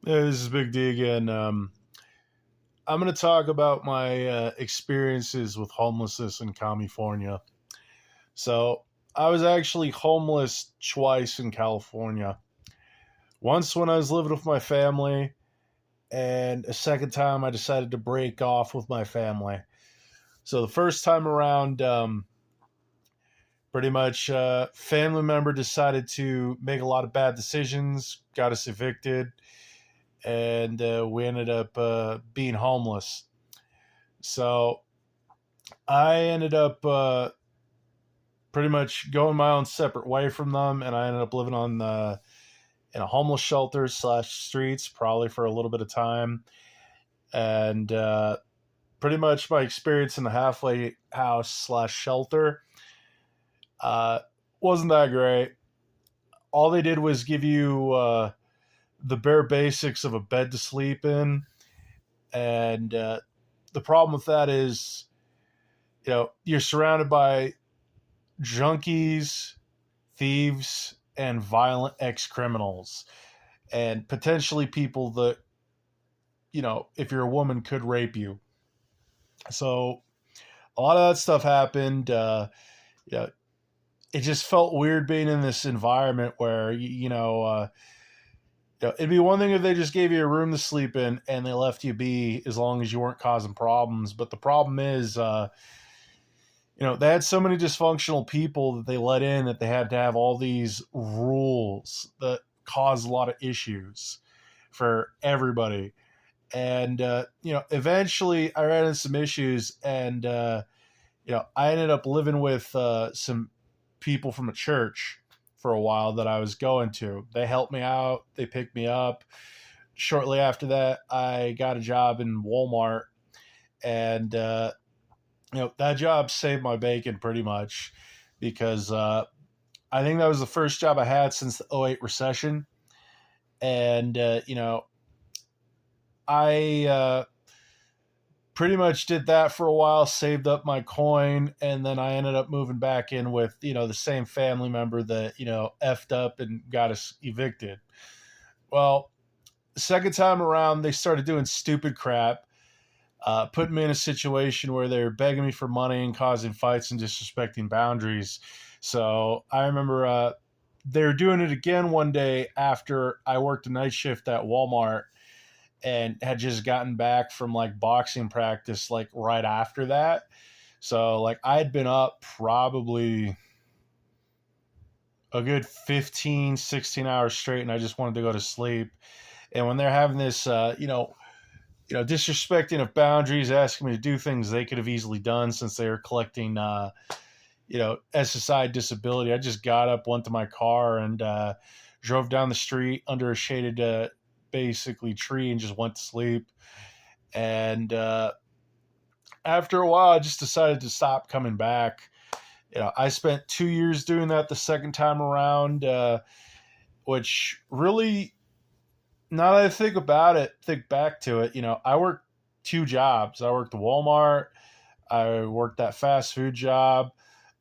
Yeah, this is Big D again. I'm going to talk about my experiences with homelessness in California. So, I was actually homeless twice in California. Once when I was living with my family, and a second time I decided to break off with my family. So, the first time around, pretty much family member decided to make a lot of bad decisions, got us evicted, and we ended up being homeless. So I ended up pretty much going my own separate way from them, and I ended up living on in a homeless shelter slash streets probably for a little bit of time, and pretty much my experience in the halfway house slash shelter uh, wasn't that great. All they did was give you the bare basics of a bed to sleep in, and the problem with that is, you're surrounded by junkies, thieves, and violent ex criminals, and potentially people that, if you're a woman, could rape you. So a lot of that stuff happened. Yeah, it just felt weird being in this environment where it'd be one thing if they just gave you a room to sleep in and they left you be as long as you weren't causing problems. But the problem is, they had so many dysfunctional people that they let in that they had to have all these rules that cause a lot of issues for everybody. And, eventually I ran into some issues, and, I ended up living with some people from a church for a while that I was going to. They helped me out, they picked me up. Shortly after that, I got a job in Walmart, and, that job saved my bacon pretty much because I think that was the first job I had since the '08 recession. And, I pretty much did that for a while, saved up my coin, and then I ended up moving back in with, the same family member that, effed up and got us evicted. Well, the second time around, they started doing stupid crap, putting me in a situation where they were begging me for money and causing fights and disrespecting boundaries. So I remember they were doing it again one day after I worked a night shift at Walmart and had just gotten back from like boxing practice like right after that. So like I had been up probably a good 15, 16 hours straight, and I just wanted to go to sleep. And when they're having this disrespecting of boundaries, asking me to do things they could have easily done since they were collecting SSI disability, I just got up, went to my car, and drove down the street under a shaded basically tree and just went to sleep. And after a while, I just decided to stop coming back. I spent 2 years doing that the second time around, which really, now that I think back to it, I worked two jobs. I worked at Walmart, I worked that fast food job,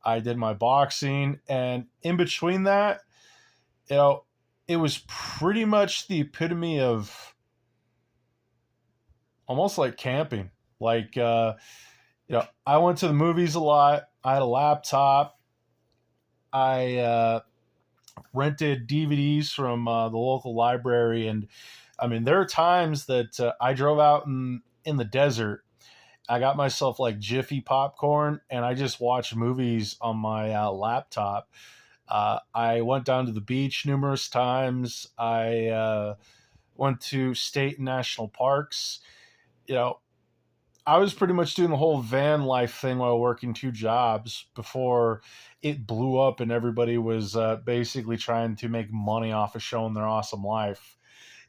I did my boxing, and in between that, you know, it was pretty much the epitome of almost like camping. Like, I went to the movies a lot. I had a laptop. I rented DVDs from the local library, and I mean, there are times that I drove out in the desert. I got myself like Jiffy popcorn, and I just watched movies on my laptop. I went down to the beach numerous times. I went to state and national parks. You know, I was pretty much doing the whole van life thing while working two jobs before it blew up and everybody was basically trying to make money off of showing their awesome life.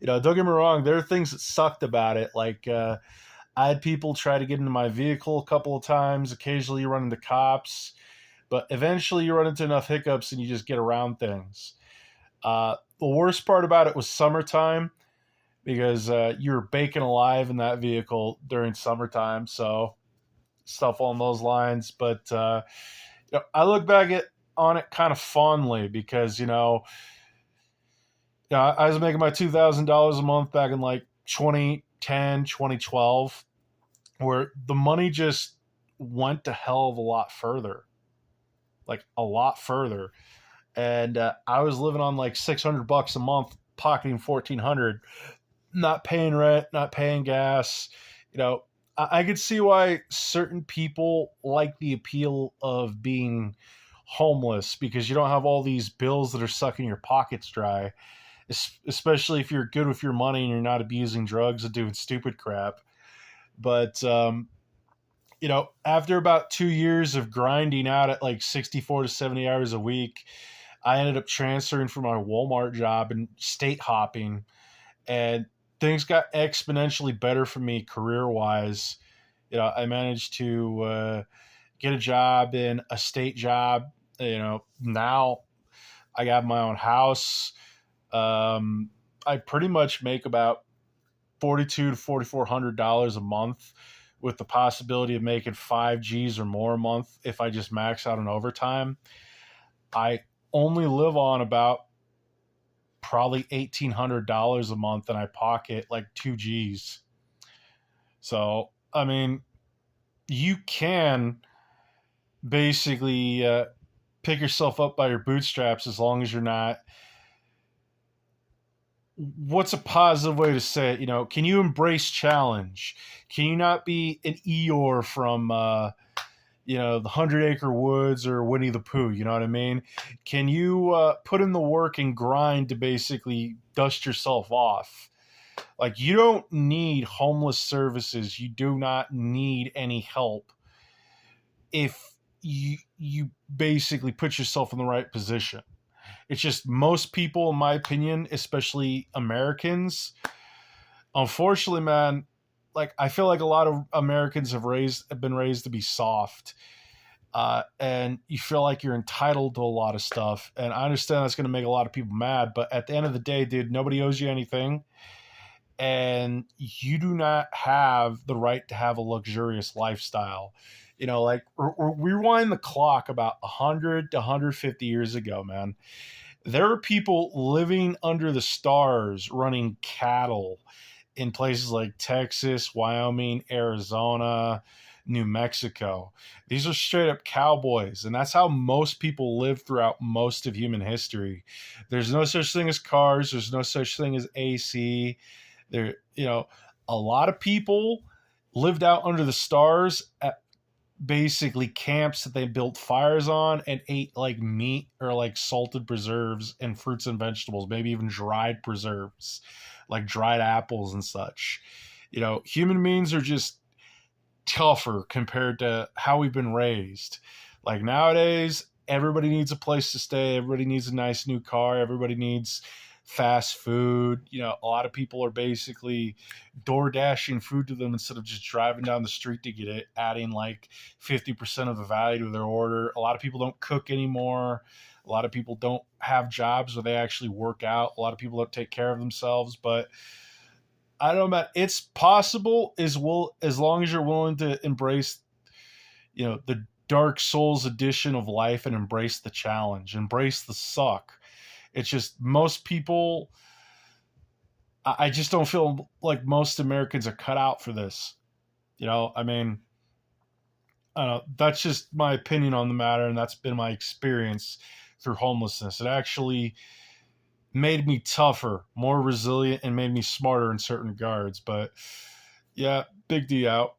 Don't get me wrong, there are things that sucked about it. Like, I had people try to get into my vehicle a couple of times. Occasionally, you run into cops, but eventually, you run into enough hiccups and you just get around things. The worst part about it was summertime because you were baking alive in that vehicle during summertime. So stuff along those lines. But I look back on it kind of fondly because Yeah, I was making my $2,000 a month back in like 2010, 2012, where the money just went a hell of a lot further, like a lot further. And I was living on like $600 a month, pocketing 1,400, not paying rent, not paying gas. You know, I could see why certain people like the appeal of being homeless because you don't have all these bills that are sucking your pockets dry, especially if you're good with your money and you're not abusing drugs and doing stupid crap. But after about 2 years of grinding out at like 64 to 70 hours a week, I ended up transferring from my Walmart job and state hopping, and things got exponentially better for me career wise. I managed to get a job in a state job. Now I got my own house. I pretty much make about 42 to $4,400 a month, with the possibility of making 5 G's or more a month if I just max out on overtime. I only live on about probably $1,800 a month, and I pocket like 2 G's. So I mean, you can basically pick yourself up by your bootstraps as long as you're not. What's a positive way to say it? Can you embrace challenge? Can you not be an Eeyore from the 100 Acre Woods or Winnie the Pooh? You know what I mean? Can you put in the work and grind to basically dust yourself off? Like, you don't need homeless services. You do not need any help if you basically put yourself in the right position. It's just most people, in my opinion, especially Americans, unfortunately, man, like I feel like a lot of Americans have been raised to be soft, and you feel like you're entitled to a lot of stuff. And I understand that's going to make a lot of people mad, but at the end of the day, dude, nobody owes you anything, and you do not have the right to have a luxurious lifestyle. Like rewind the clock about 100 to 150 years ago, man. There are people living under the stars running cattle in places like Texas, Wyoming, Arizona, New Mexico. These are straight up cowboys, and that's how most people live throughout most of human history. There's no such thing as cars, there's no such thing as AC. There, a lot of people lived out under the stars at basically camps that they built fires on and ate like meat or like salted preserves and fruits and vegetables, maybe even dried preserves, like dried apples and such. Human beings are just tougher compared to how we've been raised. Like nowadays, everybody needs a place to stay, everybody needs a nice new car, everybody needs fast food. A lot of people are basically door dashing food to them instead of just driving down the street to get it, adding like 50% of the value to their order. A lot of people don't cook anymore. A lot of people don't have jobs where they actually work out. A lot of people don't take care of themselves. But I don't know, man. It's possible as long as you're willing to embrace, the Dark Souls edition of life and embrace the challenge, embrace the suck. It's just most people, I just don't feel like most Americans are cut out for this. I mean, I don't know. That's just my opinion on the matter, and that's been my experience through homelessness. It actually made me tougher, more resilient, and made me smarter in certain regards. But yeah, Big D out.